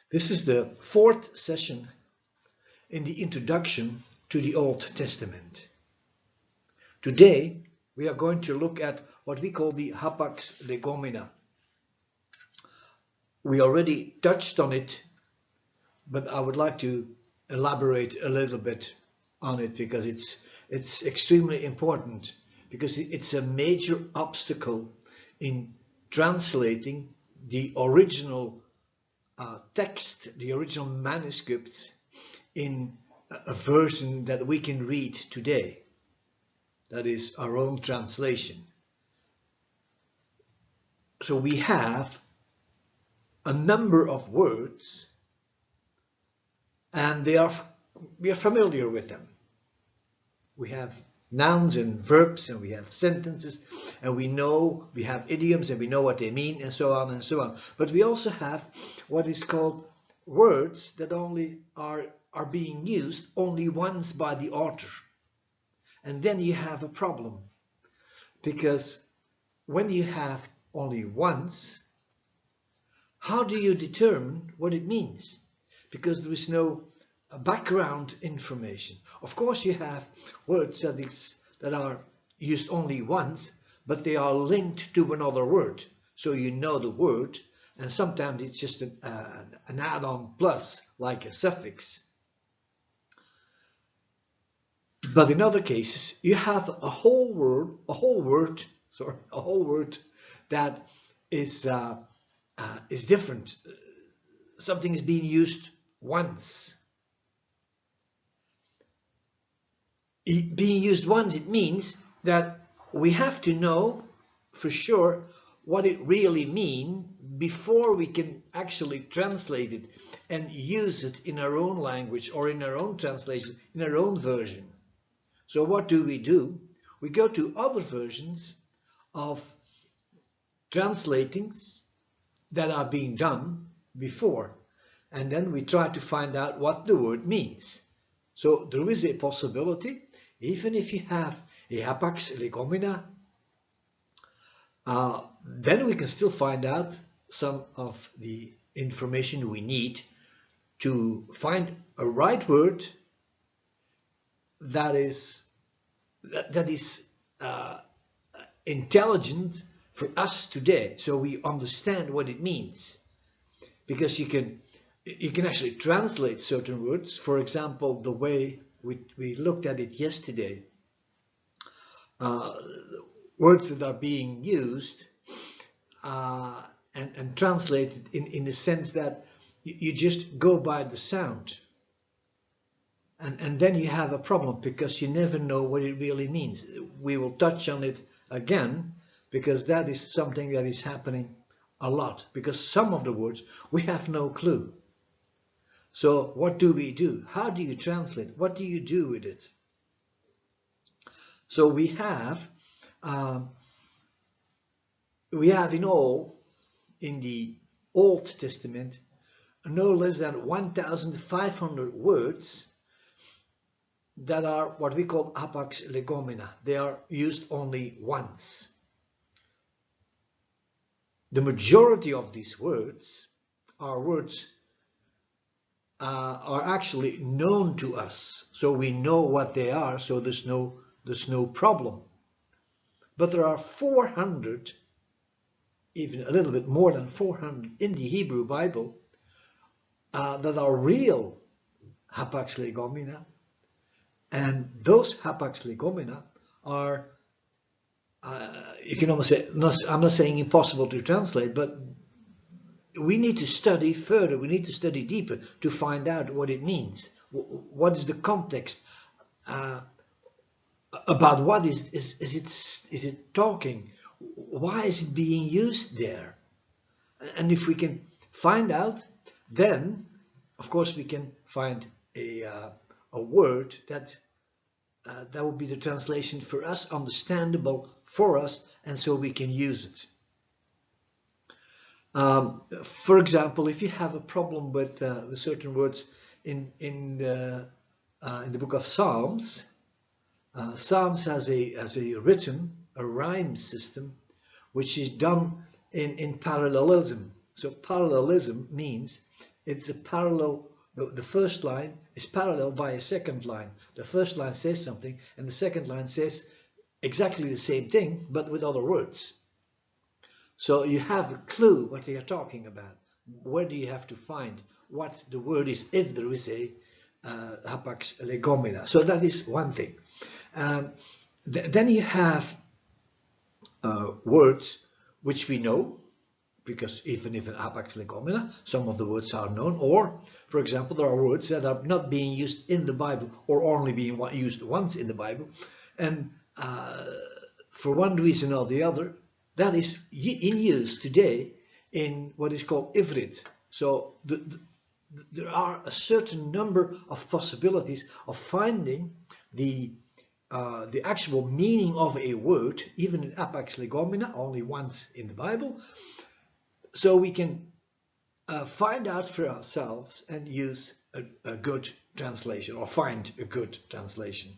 This is the fourth session in the introduction to the Old Testament. Today we are going to look at what we call the Hapax Legomena. We already touched on it, but I would like to elaborate a little bit on it because it's extremely important, because it's a major obstacle in translating the original text, the original manuscript, in a version that we can read today. That is our own translation. So we have a number of words, and we are familiar with them. We have nouns and verbs, and we have sentences, and we have idioms, and we know what they mean, and so on and so on. But we also have what is called words that only are being used only once by the author. And then you have a problem, because when you have only once, how do you determine what it means? Because there is no background information. Of course, you have words that are used only once, but they are linked to another word, so you know the word, and sometimes it's just an add-on plus, like a suffix. But in other cases, you have a whole word that is different. Something is being used once. Being used once, it means that we have to know for sure what it really means before we can actually translate it and use it in our own language or in our own translation, in our own version. So what do? We go to other versions of translatings that are being done before, and then we try to find out what the word means. So there is a possibility, even if you have a Hapax Legomena, then we can still find out some of the information we need to find a right word that is intelligent for us today, so we understand what it means. Because you can actually translate certain words. For example, the way we looked at it yesterday, words that are being used and translated in the sense that you just go by the sound. And then you have a problem, because you never know what it really means. We will touch on it again, because that is something that is happening a lot, because some of the words we have no clue. So what do we do? How do you translate? What do you do with it? So we have in all, in the Old Testament, no less than 1,500 words that are what we call Hapax Legomena. They are used only once. The majority of these words are actually known to us, so we know what they are, so there's no problem. But there are 400, even a little bit more than 400 in the Hebrew Bible that are real Hapax Legomena. And those Hapax Legomena are, you can almost say, I'm not saying impossible to translate, but we need to study further, we need to study deeper to find out what it means. What is the context? About what is it talking? Why is it being used there? And if we can find out, then of course we can find a word that would be the translation for us, understandable for us, and so we can use it. For example, if you have a problem with certain words in the book of Psalms, Psalms has a rhyme system, which is done in parallelism. So parallelism means it's a parallel. The first line is parallel by a second line. The first line says something, and the second line says exactly the same thing, but with other words. So you have a clue what they are talking about. Where do you have to find what the word is, if there is a Hapax Legomena? So that is one thing. Then you have words which we know, because even if in Hapax Legomena, some of the words are known, or, for example, there are words that are not being used in the Bible, or only being used once in the Bible, and for one reason or the other, that is in use today in what is called Ivrit. So there are a certain number of possibilities of finding the actual meaning of a word, even in Hapax Legomena, only once in the Bible, so we can find out for ourselves and use a good translation, or find a good translation.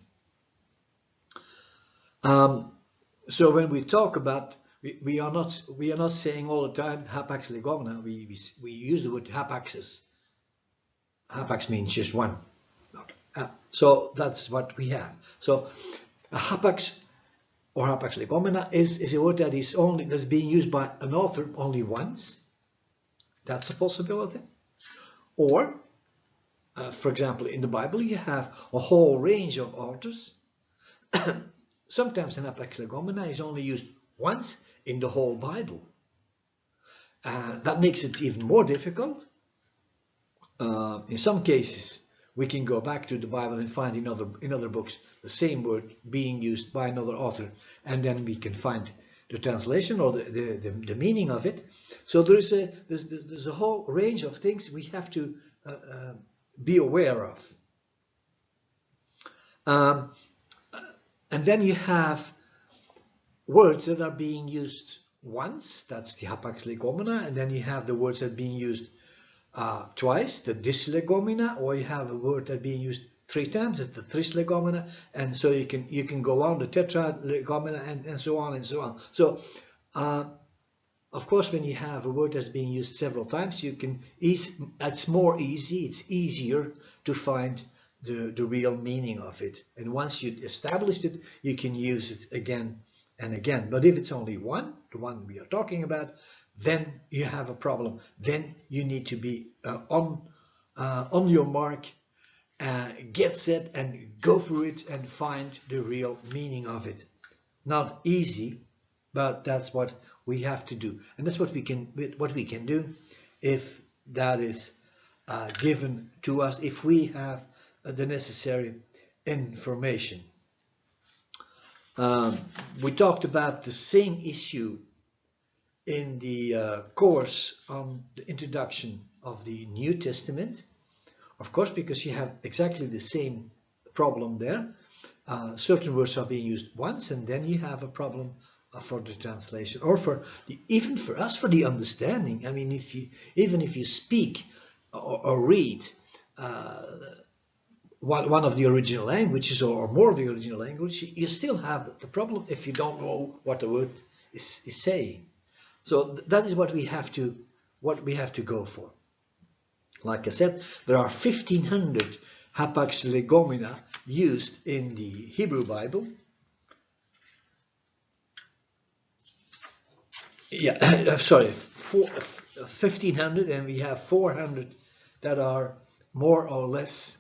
So when we talk about, we are not saying all the time Hapax Legomena. We use the word hapaxes. Hapax means just one. So that's what we have. So a hapax or Hapax Legomena is a word that's being used by an author only once. That's a possibility. Or, for example, in the Bible you have a whole range of authors. Sometimes an Hapax Legomena is only used once in the whole Bible. That makes it even more difficult. In some cases, we can go back to the Bible and find in other books the same word being used by another author, and then we can find the translation or the meaning of it. So there's a whole range of things we have to be aware of. And then you have words that are being used once, that's the Hapax Legomena, and then you have the words that are being used twice, the Dislegomena, or you have a word that being used 3 times, it's the Trislegomena, and so you can go on, the Tetralegomena, and so on and so on. So of course, when you have a word that's being used several times, it's more easy, it's easier to find the real meaning of it. And once you established it, you can use it again and again. But if it's only one, the one we are talking about, then you have a problem. Then you need to be on your mark, get set, and go through it and find the real meaning of it. Not easy, but that's what we have to do, and that's what we can do if that is given to us, if we have the necessary information. We talked about the same issue in the course on the introduction of the New Testament, of course, because you have exactly the same problem there. Certain words are being used once, and then you have a problem for the translation, or even for us, for the understanding. I mean, even if you speak or read one of the original languages, or more of the original language, you still have the problem if you don't know what the word is saying. So that is what we have to go for. Like I said, there are 1,500 Hapax Legomena used in the Hebrew Bible. Yeah, sorry, 1,500, and we have 400 that are more or less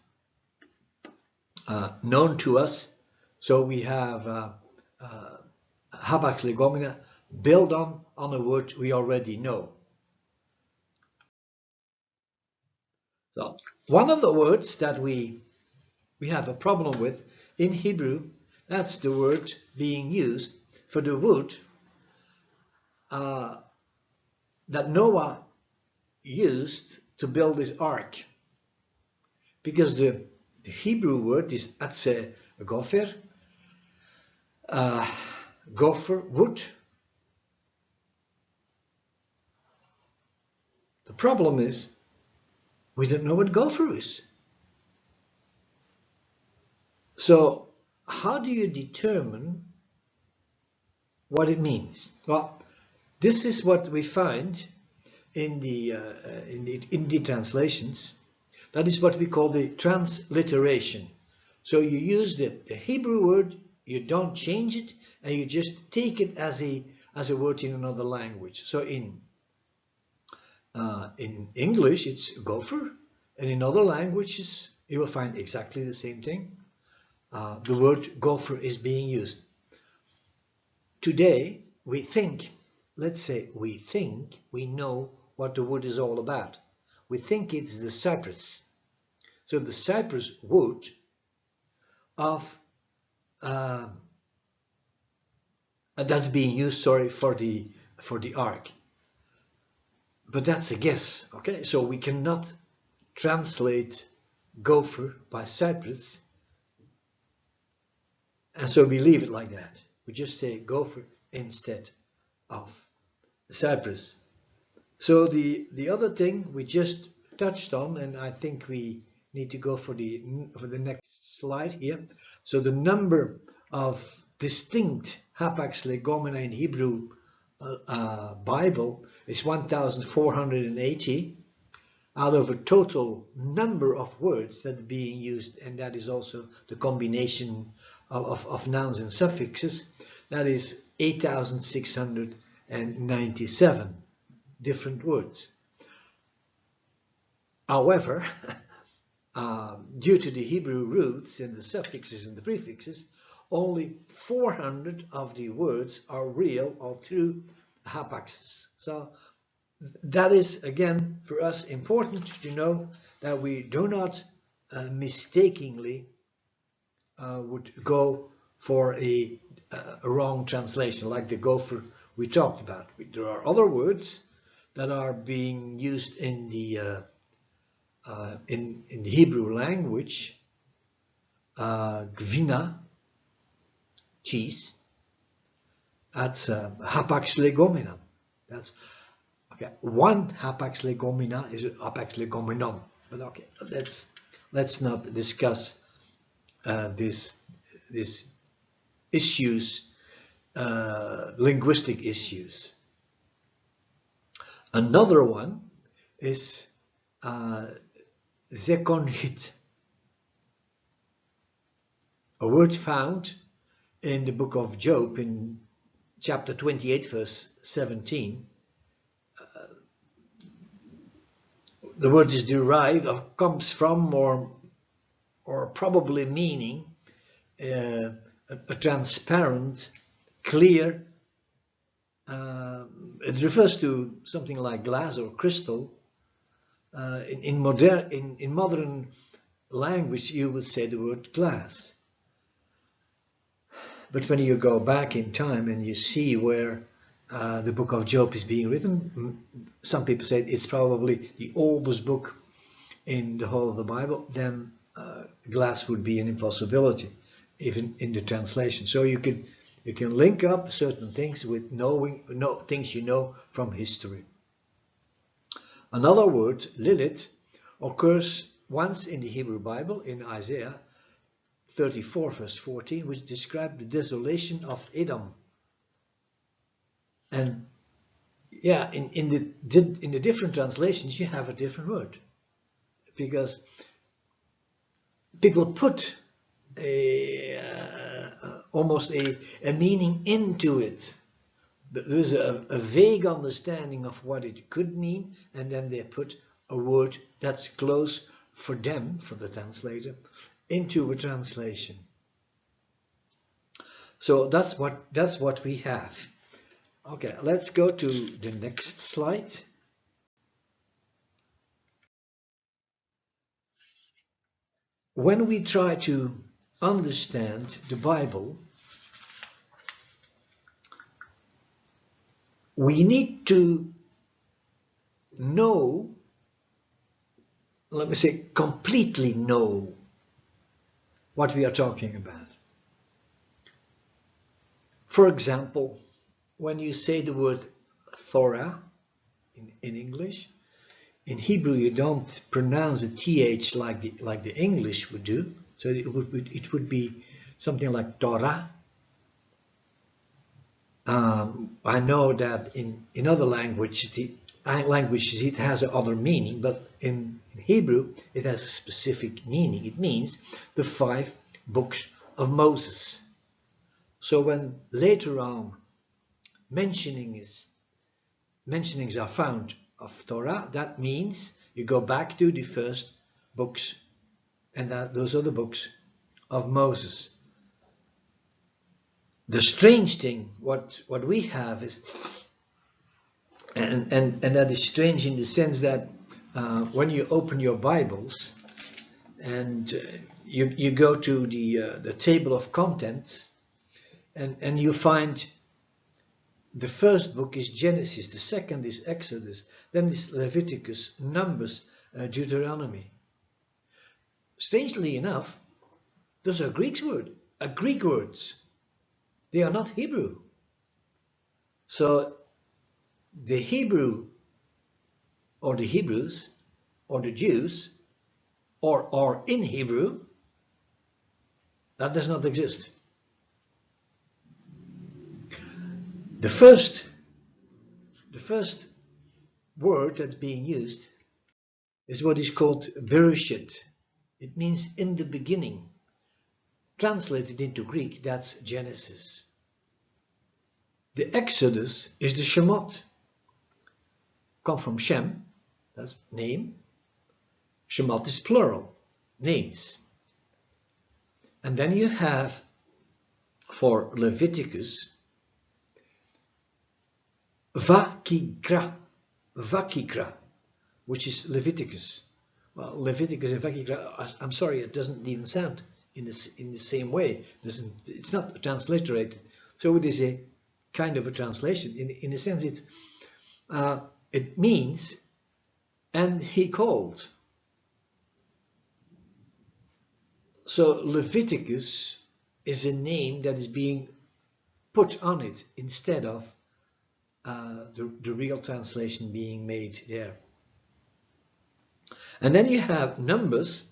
known to us. So we have Hapax Legomena built on a word we already know. So one of the words that we have a problem with in Hebrew, that's the word being used for the wood that Noah used to build his ark, because the Hebrew word is atse gopher, gopher, wood. The problem is we don't know what gopher is. So how do you determine what it means? Well, this is what we find in the translations. That is what we call the transliteration. So you use the Hebrew word, you don't change it, and you just take it as a word in another language. So in English it's gopher, and in other languages you will find exactly the same thing. The word gopher is being used. Today we think, let's say we think we know what the wood is all about. We think it's the cypress. So the cypress wood of that's being used, sorry, for the ark. But that's a guess, okay? So we cannot translate gopher by cypress, and so we leave it like that. We just say gopher instead of cypress. So the other thing we just touched on, and I think we need to go for the next slide here. So the number of distinct Hapax Legomena in Hebrew Bible is 1,480 out of a total number of words that are being used, and that is also the combination of nouns and suffixes. That is 8,697 different words. However, due to the Hebrew roots and the suffixes and the prefixes, only 400 of the words are real or true hapaxes. So that is, again, for us important to know that we do not mistakenly would go for a wrong translation, like the gopher we talked about. There are other words that are being used in the Hebrew language. Gvina, cheese. That's Hapax Legomena. That's okay. One Hapax Legomena is Hapax Legomenon. But okay, let's not discuss this issues, linguistic issues. Another one is zekonhit, a word found in the book of Job in chapter 28 verse 17. The word is derived or comes from or probably meaning a transparent, clear. It refers to something like glass or crystal. In modern language, you would say the word glass. But when you go back in time and you see where the book of Job is being written, some people say it's probably the oldest book in the whole of the Bible, then glass would be an impossibility, even in the translation. So you can link up certain things with things you know from history. Another word, Lilith, occurs once in the Hebrew Bible in Isaiah 34 verse 14, which describes the desolation of Edom. And yeah, in the different translations you have a different word, because people put almost a meaning into it. There's a vague understanding of what it could mean, and then they put a word that's close for them, for the translator, into a translation. So that's what we have. Okay, let's go to the next slide. When we try to understand the Bible, we need to know, let me say, completely know what we are talking about. For example, when you say the word Torah in English, in Hebrew you don't pronounce the th like the English would do. So it would be something like Torah. I know that in other languages the languages it has another meaning, but in Hebrew it has a specific meaning. It means the 5 books of Moses. So when later on mentionings are found of Torah, that means you go back to the first books, and those are the books of Moses. The strange thing, what we have is, and that is strange in the sense that when you open your Bibles and you go to the table of contents, and you find the first book is Genesis, the second is Exodus, then is Leviticus, Numbers, Deuteronomy. Strangely enough, those are Greek words. They are not Hebrew. So the Hebrew, or the Hebrews, or the Jews, or in Hebrew, that does not exist. The first word that's being used is what is called Bereshit. It means in the beginning. Translated into Greek, that's Genesis. The Exodus is the Shemot. Come from Shem, that's name. Shemot is plural, names. And then you have, for Leviticus, Vakikra, which is Leviticus. Well, Leviticus and Vakikra, I'm sorry, it doesn't even sound in the same way. It's not transliterated. So it is a kind of a translation. In a sense, it means, and he called. So Leviticus is a name that is being put on it instead of the real translation being made there. And then you have Numbers,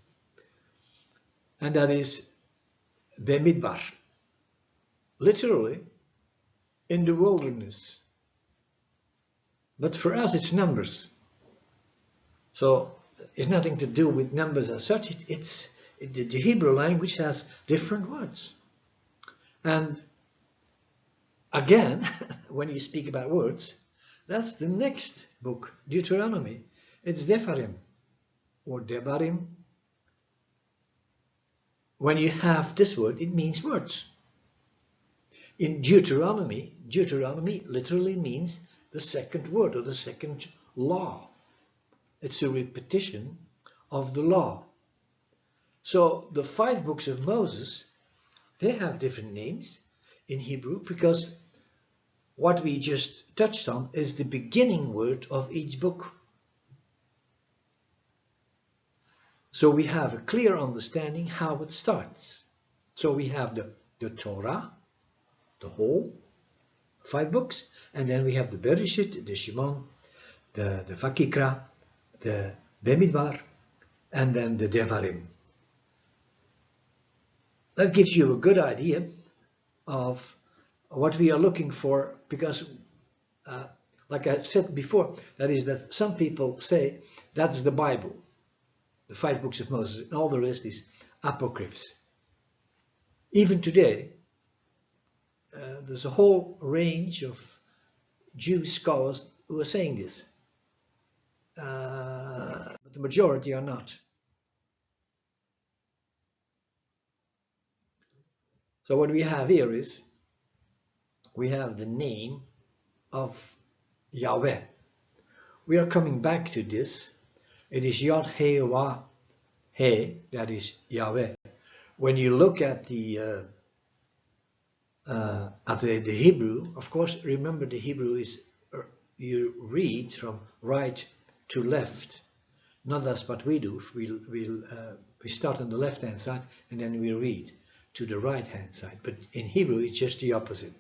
and that is Bemidbar, literally in the wilderness. But for us it's Numbers. So it's nothing to do with numbers as such. The Hebrew language has different words. And again, when you speak about words, that's the next book, Deuteronomy. It's Devarim or Debarim. When you have this word, it means words. In Deuteronomy literally means the second word or the second law. It's a repetition of the law. So the 5 books of Moses, they have different names in Hebrew because what we just touched on is the beginning word of each book. So we have a clear understanding how it starts. So we have the Torah, the whole 5 books, and then we have the Bereshit, the Shimon, the Vakikra, the Bemidbar, and then the Devarim. That gives you a good idea of what we are looking for, because like I've said before, that is that some people say that's the Bible, the 5 books of Moses, and all the rest is apocryphs. Even today, there's a whole range of Jewish scholars who are saying this, but the majority are not. So what we have here is, we have the name of Yahweh. We are coming back to this. It is Yod He Wah He, that is Yahweh. When you look at the Hebrew, of course, remember the Hebrew is, you read from right to left, not as what we do. We start on the left hand side and then we read to the right hand side. But in Hebrew, it's just the opposite.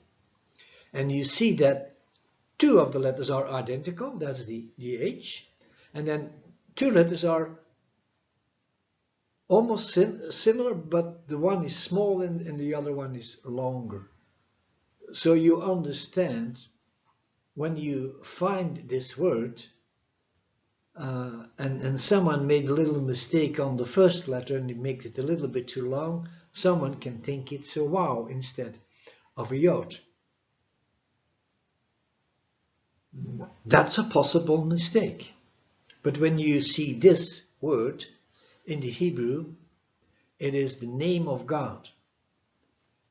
And you see that 2 of the letters are identical, that's the H, and then 2 letters are almost similar, but the one is small and the other one is longer. So you understand, when you find this word, and someone made a little mistake on the first letter and it makes it a little bit too long, someone can think it's a wow instead of a yod. That's a possible mistake. But when you see this word in the Hebrew, it is the name of God.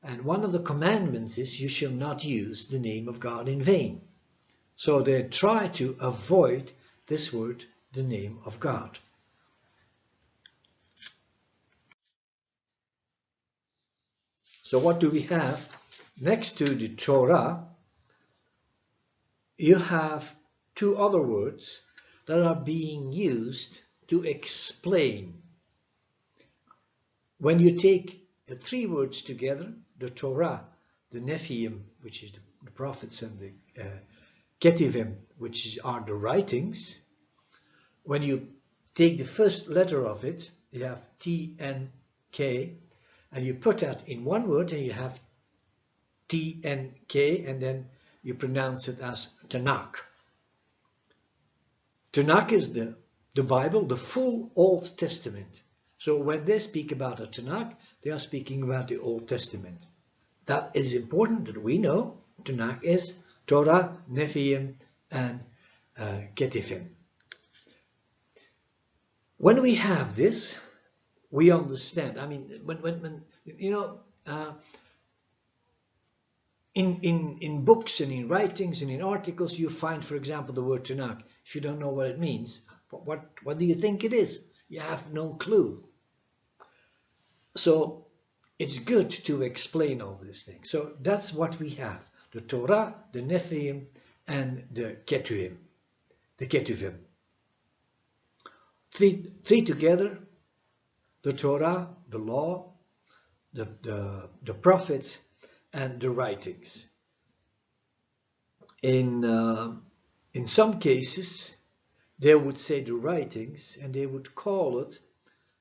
And one of the commandments is you shall not use the name of God in vain. So they try to avoid this word, the name of God. So what do we have? Next to the Torah, you have two other words that are being used to explain. When you take the three words together, the Torah, the neve'im, which is the prophets, and the ketivim, which are the writings, when you take the first letter of it, you have T-N-K, and you put that in one word, and you have T-N-K, and then you pronounce it as Tanakh. Tanakh is the Bible, the full Old Testament. So when they speak about a Tanakh, they are speaking about the Old Testament. That is important that we know. Tanakh is Torah, neve'im, and ketivim. When we have this, we understand. I mean, when you know, in books and in writings and in articles, you find, for example, the word Tanakh. If you don't know what it means, what do you think it is? You have no clue. So it's good to explain all these things. So that's what we have: the Torah, the neve'im, and the ketuvim. The ketuvim. Three together: the Torah, the law, the prophets, and the writings. In some cases, they would say the writings, and they would call it,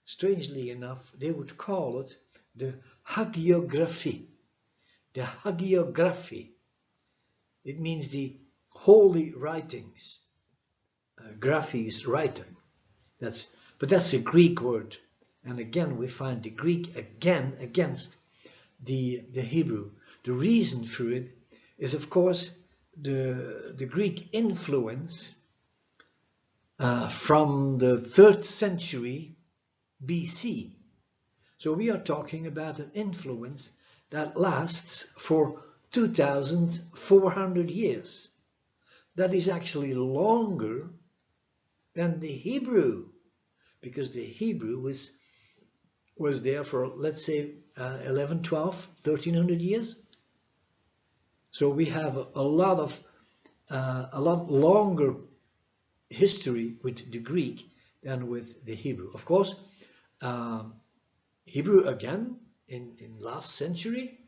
strangely enough, they would call it the hagiography. The hagiography. It means the holy writings. Graphy is writing. But that's a Greek word. And again, we find the Greek again against the Hebrew. The reason for it is, of course, the Greek influence from the 3rd century BC. So we are talking about an influence that lasts for 2,400 years. That is actually longer than the Hebrew, because the Hebrew was there for, let's say, 11, 12, 1,300 years. So we have a lot longer history with the Greek than with the Hebrew. Of course, Hebrew again in last century,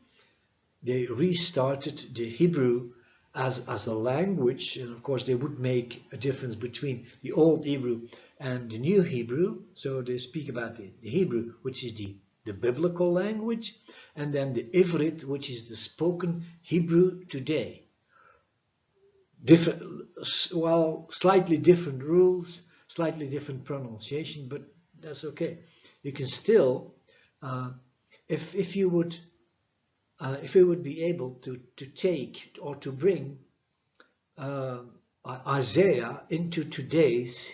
they restarted the Hebrew as a language, and of course they would make a difference between the old Hebrew and the new Hebrew. So they speak about the Hebrew, which is the biblical language, and then the Ivrit, which is the spoken Hebrew today. Slightly different rules, slightly different pronunciation, but that's okay. You can still, if you would be able to take or to bring Isaiah into today's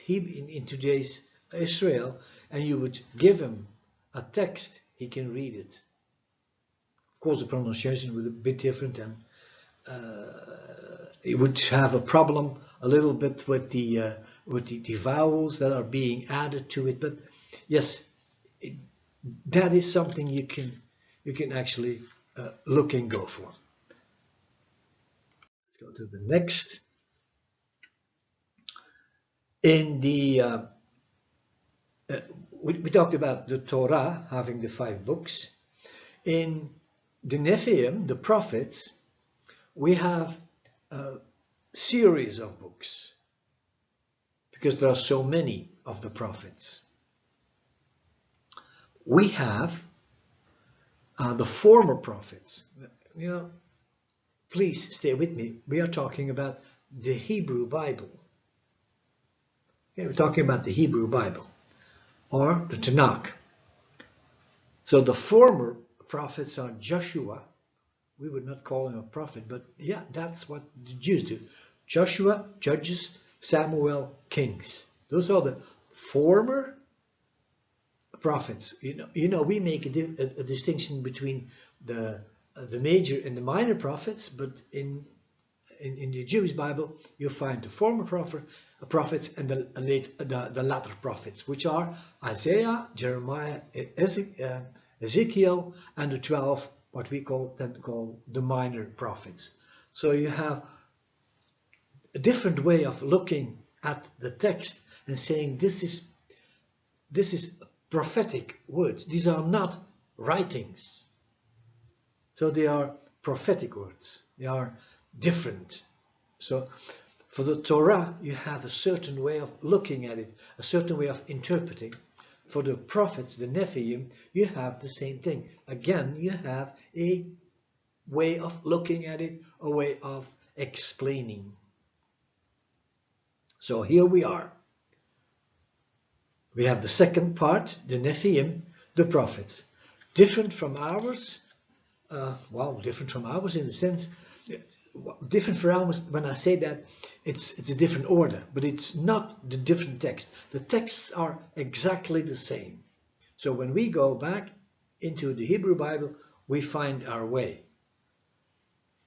Israel, and you would give him a text, he can read it. Of course, the pronunciation would be a bit different, and he would have a problem a little bit with the vowels that are being added to it. But yes, that is something you can actually look and go for. Let's go to the next. In the we talked about the Torah having the 5 books. In the neve'im, the prophets, we have a series of books because there are so many of the prophets. We have the former prophets. You know, please stay with me. We are talking about the Hebrew Bible. Okay, we're talking about the Hebrew Bible or the Tanakh. So the former prophets are Joshua. We would not call him a prophet, but yeah, that's what the Jews do. Joshua, Judges, Samuel, Kings. Those are the former prophets. We make a distinction between the major and the minor prophets, but in the Jewish Bible, you find the former prophets and the latter prophets, which are Isaiah, Jeremiah, Ezekiel, and the 12, what we call the minor prophets. So you have a different way of looking at the text and saying this is prophetic words. These are not writings. So they are prophetic words. They are different. So for the Torah, you have a certain way of looking at it, a certain way of interpreting. For the prophets, the neve'im, you have the same thing. Again, you have a way of looking at it, a way of explaining. So here we are. We have the second part, the neve'im, the prophets. Different from ours, different from ours in the sense, different from ours, when I say that, it's a different order, but it's not the different text. The texts are exactly the same. So when we go back into the Hebrew Bible, we find our way.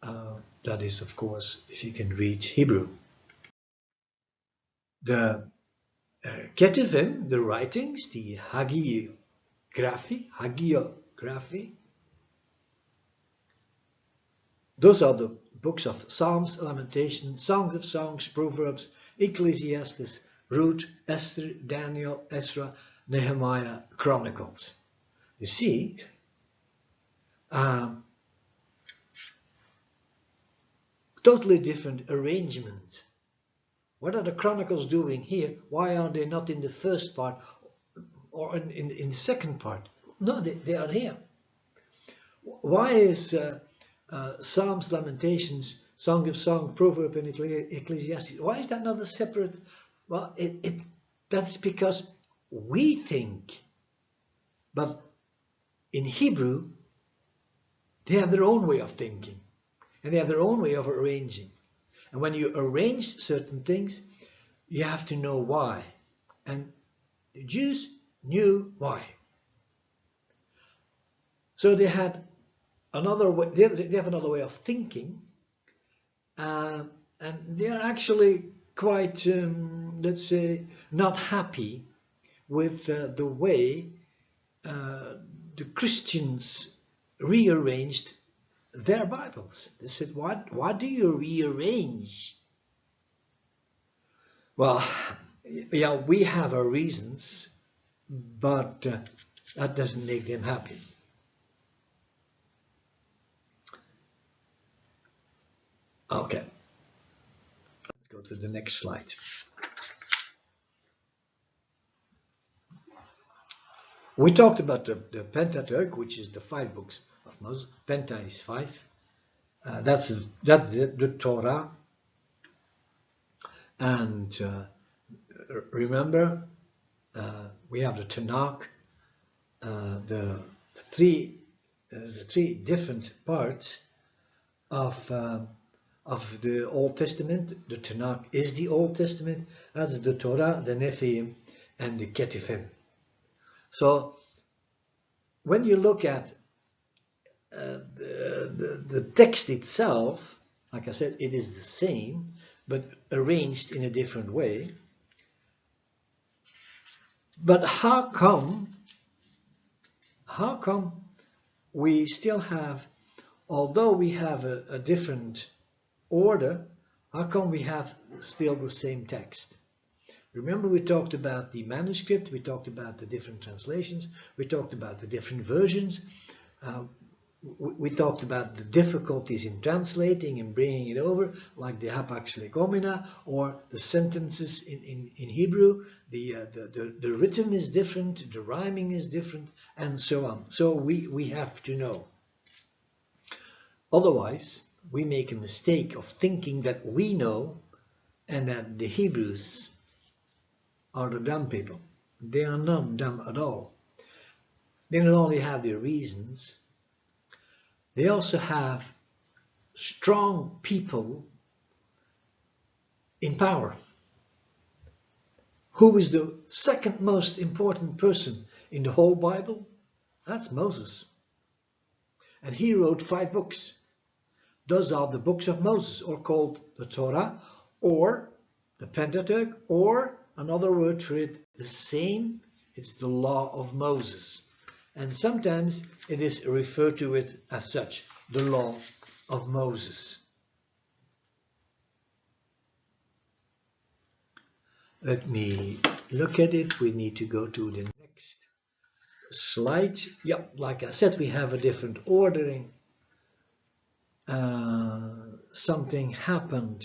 That is, of course, if you can read Hebrew. The Ketuvim, the writings, the hagiography, those are the books of Psalms, Lamentations, Songs of Songs, Proverbs, Ecclesiastes, Ruth, Esther, Daniel, Ezra, Nehemiah, Chronicles. You see, totally different arrangement. What are the Chronicles doing here? Why are they not in the first part or in the second part? No, they are here. Why is Psalms, Lamentations, Song of Song, Proverb, and Ecclesiastes, why is that not a separate? Well, that's because we think, but in Hebrew, they have their own way of thinking, and they have their own way of arranging. And when you arrange certain things, you have to know why. And the Jews knew why. So they had another way, they have another way of thinking, and they are actually quite, let's say, not happy with the way the Christians rearranged their Bibles. They said, why do you rearrange? Well, yeah, we have our reasons, but that doesn't make them happy. Okay, let's go to the next slide. We talked about the Pentateuch, which is the 5 books of Moses. Penta is 5. That's the Torah. And remember, we have the Tanakh, the three different parts of the Old Testament. The Tanakh is the Old Testament. That's the Torah, the neve'im, and the Ketuvim. So when you look at the text itself, like I said, it is the same, but arranged in a different way. But how come we still have, although we have a different order, how come we have still the same text? Remember, we talked about the manuscript, we talked about the different translations, we talked about the different versions, we talked about the difficulties in translating and bringing it over, like the Hapax Legomena, or the sentences in Hebrew. The rhythm is different, the rhyming is different, and so on. So we have to know. Otherwise, we make a mistake of thinking that we know and that the Hebrews are the dumb people. They are not dumb at all. They not only have their reasons, they also have strong people in power. Who is the second most important person in the whole Bible? That's Moses. And he wrote 5 books. Those are the books of Moses, or called the Torah, or the Pentateuch, or another word for it, the same, it's the law of Moses. And sometimes it is referred to it as such, the law of Moses. Let me look at it. We need to go to the next slide. Yeah, like I said, we have a different ordering. Something happened,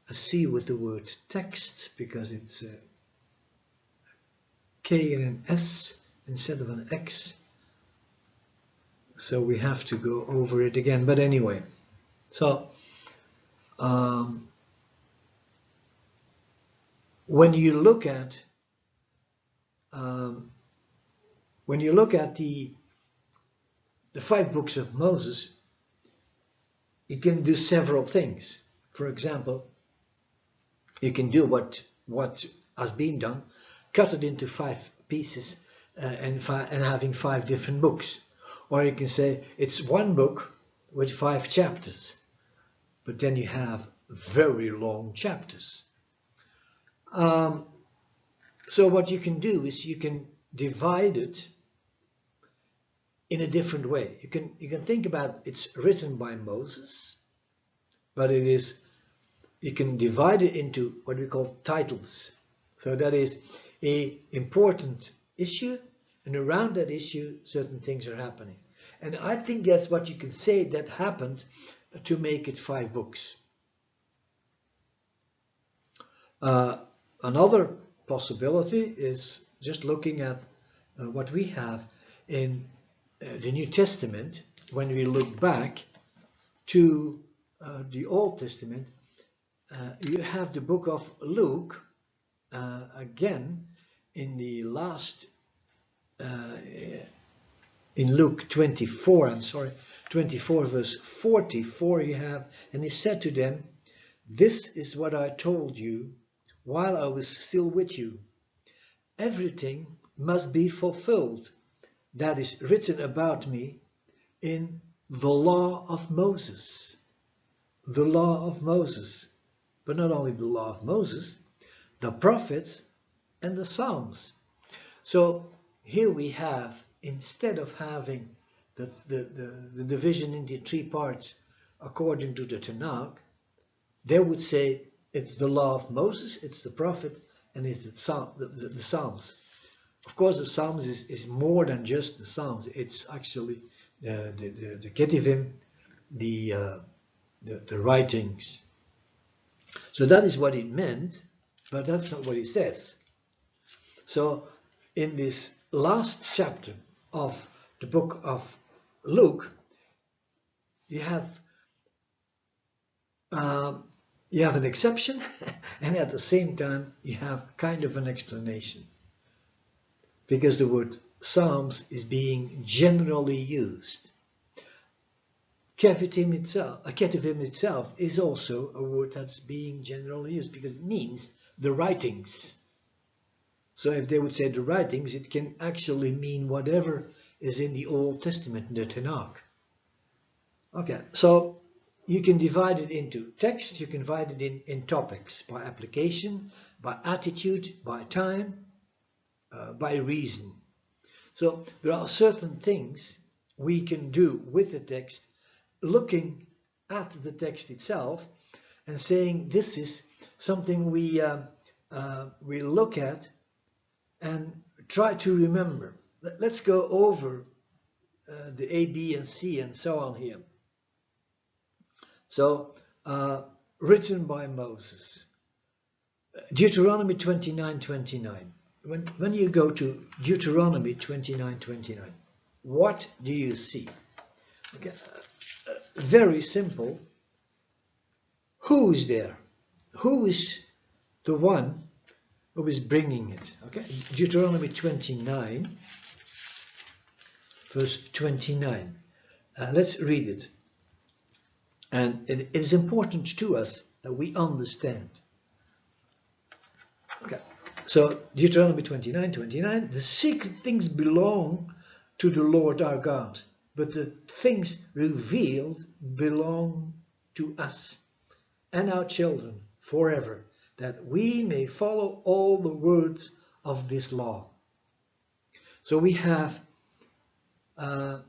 I see, with the word text, because it's a K and an S instead of an X. So we have to go over it again. But anyway, so when you look at the 5 books of Moses, you can do several things. For example, you can do what has been done, cut it into 5 pieces and having 5 different books. Or you can say it's one book with 5 chapters, but then you have very long chapters. So what you can do is you can divide it in a different way. You can think about it's written by Moses, but you can divide it into what we call titles. So that is an important issue, and around that issue certain things are happening. And I think that's what you can say that happened to make it 5 books. Another possibility is just looking at what we have in the New Testament. When we look back to the Old Testament, you have the book of Luke, again in the last, in Luke 24, 24 verse 44 you have, and he said to them, "This is what I told you while I was still with you. Everything must be fulfilled that is written about me in the law of Moses." The law of Moses. But not only the law of Moses, the prophets and the Psalms. So here we have, instead of having the division into 3 parts according to the Tanakh, they would say it's the law of Moses, it's the prophet, and it's the Psalms. Of course, the Psalms is more than just the Psalms. It's actually the Ketuvim, the writings. So that is what it meant, but that's not what it says. So in this last chapter of the book of Luke, you have an exception, and at the same time you have kind of an explanation, because the word Psalms is being generally used. Ketuvim itself is also a word that's being generally used because it means the writings. So if they would say the writings, it can actually mean whatever is in the Old Testament, in the Tanakh. Okay, so you can divide it into text, you can divide it in topics, by application, by attitude, by time, by reason. So there are certain things we can do with the text, looking at the text itself and saying this is something we look at and try to remember. Let's go over the A, B, and C and so on here. So, written by Moses. Deuteronomy 29:29. When you go to Deuteronomy 29:29, what do you see? Okay, very simple. Who is there? Who is the one who is bringing it. Okay, Deuteronomy 29, verse 29. Let's read it. And it is important to us that we understand. Okay, so Deuteronomy 29:29. The secret things belong to the Lord our God, but the things revealed belong to us and our children forever, that we may follow all the words of this law. So we have a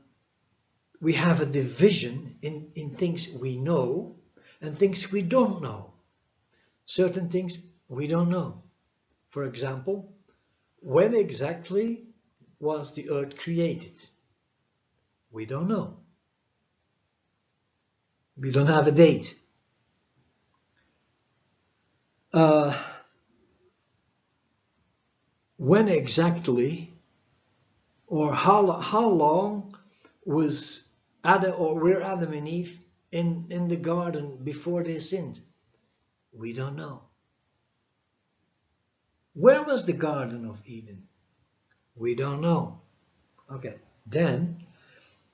division in things we know and things we don't know. Certain things we don't know. For example, when exactly was the earth created? We don't know. We don't have a date. When exactly or how long was were Adam and Eve in the garden before they sinned? We don't know. Where was the Garden of Eden? We don't know. Okay, then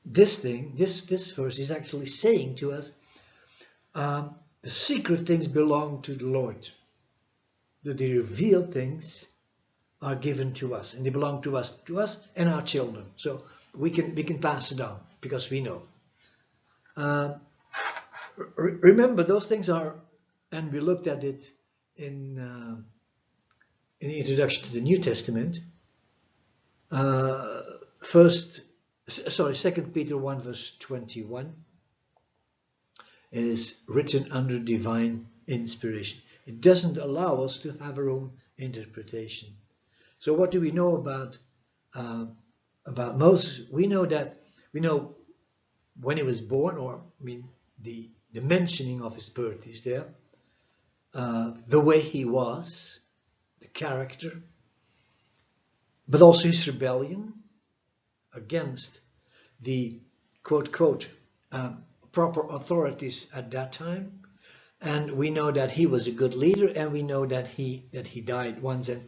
this verse is actually saying to us, the secret things belong to the Lord. The revealed things are given to us, and they belong to us and our children. So we can pass it on because we know. Remember, those things are, and we looked at it in the introduction to the New Testament. 2 Peter 1 verse 21 is written under divine inspiration. It doesn't allow us to have our own interpretation. So what do we know about Moses? We know when he was born, or the mentioning of his birth is there, the way he was, the character, but also his rebellion against the quote proper authorities at that time. And we know that he was a good leader, and we know that he died once. And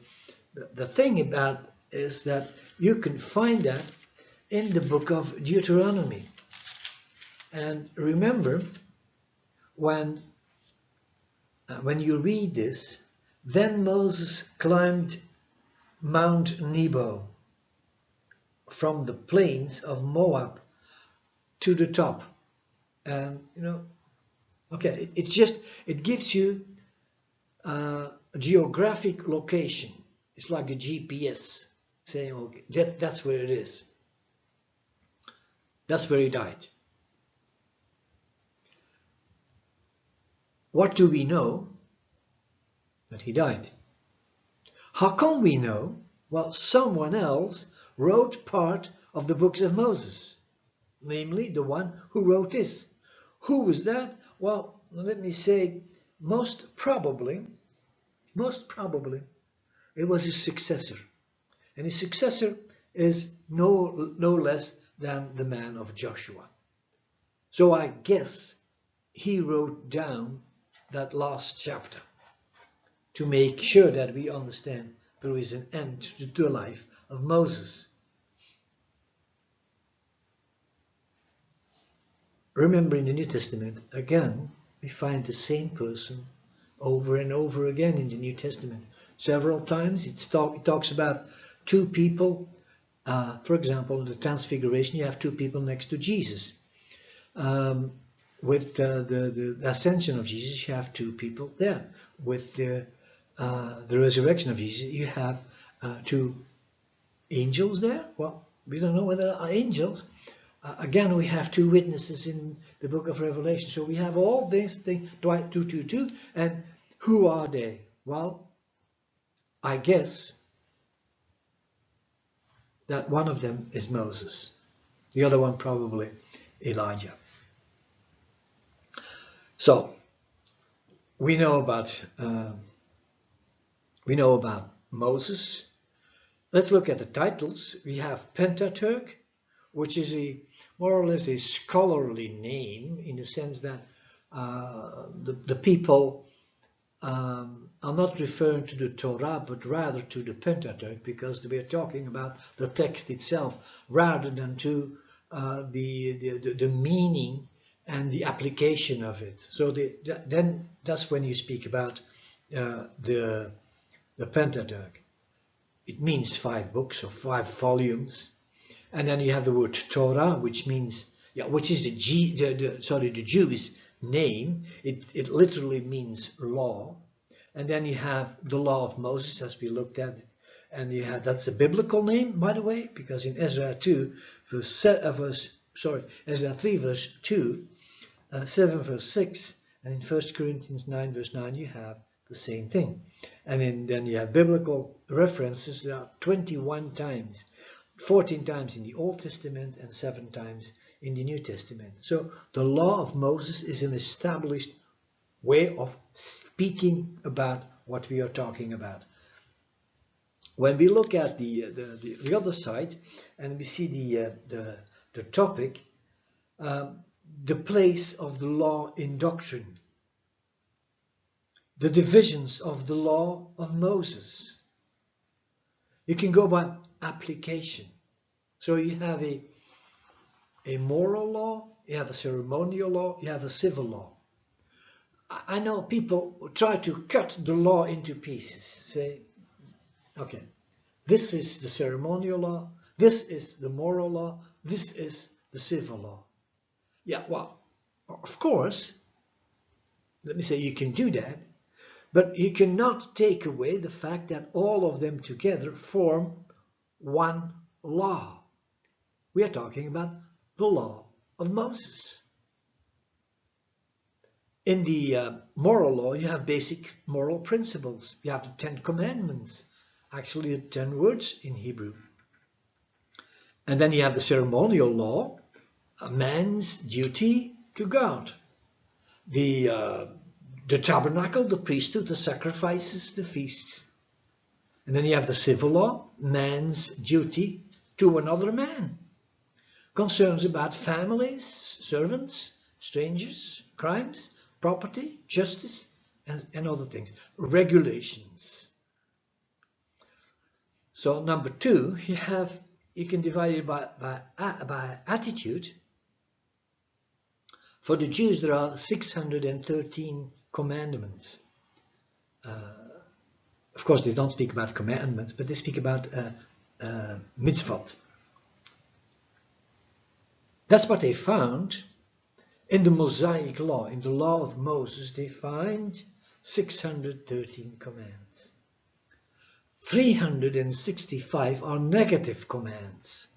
the thing about is that you can find that in the book of Deuteronomy. And remember, when you read this, then Moses climbed Mount Nebo from the plains of Moab to the top. And okay, it gives you a geographic location. It's like a GPS saying, okay, that's where it is. That's where he died. What do we know? That he died. How come we know? Well, someone else wrote part of the books of Moses, namely the one who wrote this. Who was that? Well, let me say, most probably, it was his successor. And his successor is no less than the man of Joshua. So I guess he wrote down that last chapter to make sure that we understand there is an end to the life of Moses. Remember, in the New Testament, again, we find the same person over and over again in the New Testament. Several times it talks about two people. For example, in the Transfiguration, you have two people next to Jesus. With the ascension of Jesus, you have two people there. With the resurrection of Jesus, you have two angels there. Well, we don't know whether they are angels. Again, we have two witnesses in the book of Revelation. So we have all these things, 2, and who are they? Well, I guess that one of them is Moses. The other one probably Elijah. So we know about Moses. Let's look at the titles. We have Pentateuch, which is more or less a scholarly name in the sense that the people are not referring to the Torah, but rather to the Pentateuch, because we are talking about the text itself rather than to the meaning and the application of it. So then that's when you speak about the Pentateuch. It means 5 books or 5 volumes, and then you have the word Torah, which means which is the Jewish name. It literally means law. And then you have the law of Moses, as we looked at it, and that's a biblical name, by the way, because in Ezra 3 verse 2, 7 verse 6, and in 1 Corinthians 9 verse 9 you have the same thing. And then you have biblical references. There are 21 times, 14 times in the Old Testament and 7 times in the New Testament. So the law of Moses is an established way of speaking about what we are talking about. When we look at the other side and we see the topic, the place of the law in doctrine, the divisions of the law of Moses. You can go by application. So you have a moral law, you have a ceremonial law, you have a civil law. I know people try to cut the law into pieces. Say, okay, this is the ceremonial law, this is the moral law, this is the civil law. Yeah, well, of course, let me say you can do that, but you cannot take away the fact that all of them together form one law. We are talking about the law of Moses. In the moral law, you have basic moral principles. You have the 10 commandments, actually 10 words in Hebrew. And then you have the ceremonial law, a man's duty to God. The tabernacle, the priesthood, the sacrifices, the feasts. And then you have the civil law, man's duty to another man. Concerns about families, servants, strangers, crimes, property, justice, and other things. Regulations. So number 2, you can divide it by attitude. For the Jews, there are 613 commandments. Of course, they don't speak about commandments, but they speak about mitzvot. That's what they found in the Mosaic law. In the law of Moses, they find 613 commands. 365 are negative commands.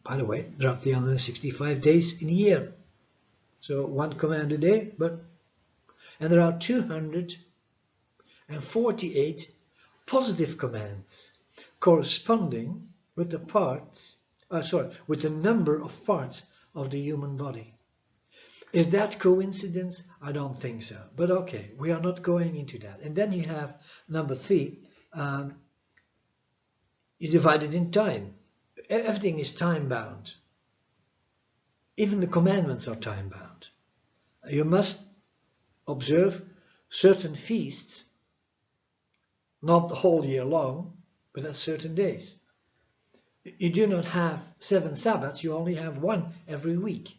By the way, there are 365 days in a year. So 1 command a day, and there are 248 positive commands corresponding with the number of parts of the human body. Is that coincidence? I don't think so. But okay, we are not going into that. And then you have number 3, you divide it in time. Everything is time bound. Even the commandments are time bound. You must observe certain feasts, not the whole year long, but at certain days. You do not have 7 Sabbaths, you only have 1 every week.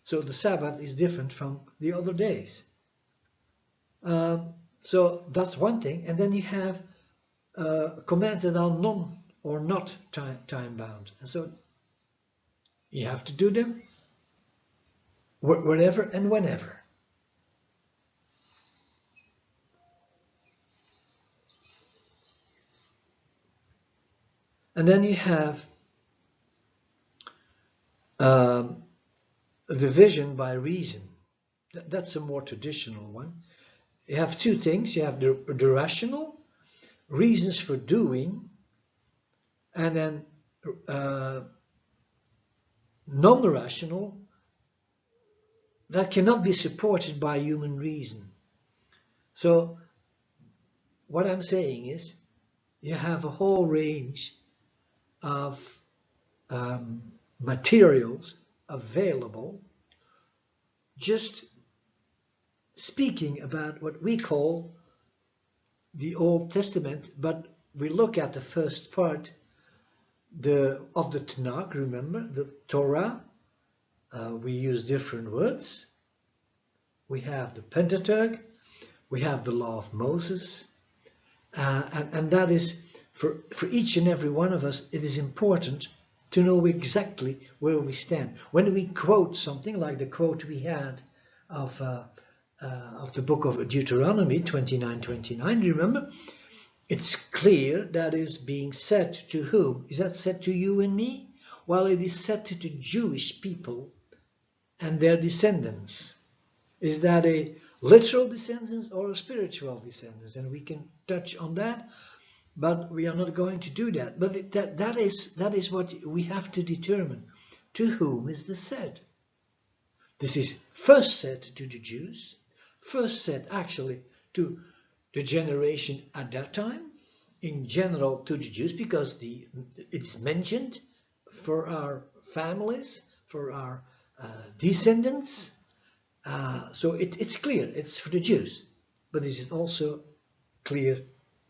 So the Sabbath is different from the other days. So that's one thing. And then you have commands that are not time bound. And so you have to do them wherever and whenever. And then you have the division by reason. That's a more traditional one. You have 2 things. You have the rational, reasons for doing, and then non-rational, that cannot be supported by human reason. So what I'm saying is, you have a whole range of materials available just speaking about what we call the Old Testament, but we look at the first part of the Tanakh, remember, the Torah. We use different words. We have the Pentateuch, we have the Law of Moses, and that is, for each and every one of us, it is important to know exactly where we stand. When we quote something like the quote we had of the book of Deuteronomy 29:29, remember? It's clear that is being said to whom? Is that said to you and me? Well, it is said to the Jewish people and their descendants. Is that a literal descendants or a spiritual descendants? And we can touch on that, but we are not going to do that. But that is what we have to determine. To whom is this said? This is first said to the Jews, first said actually to the generation at that time, in general to the Jews, because it's mentioned for our families, for our descendants. So it's clear, it's for the Jews, but it is also clear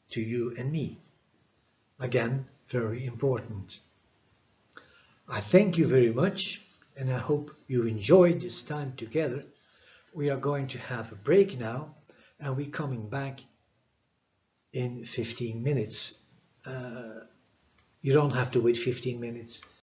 to you and me. Again, very important. I thank you very much, and I hope you enjoyed this time together. We are going to have a break now, and we're coming back in 15 minutes. You don't have to wait 15 minutes.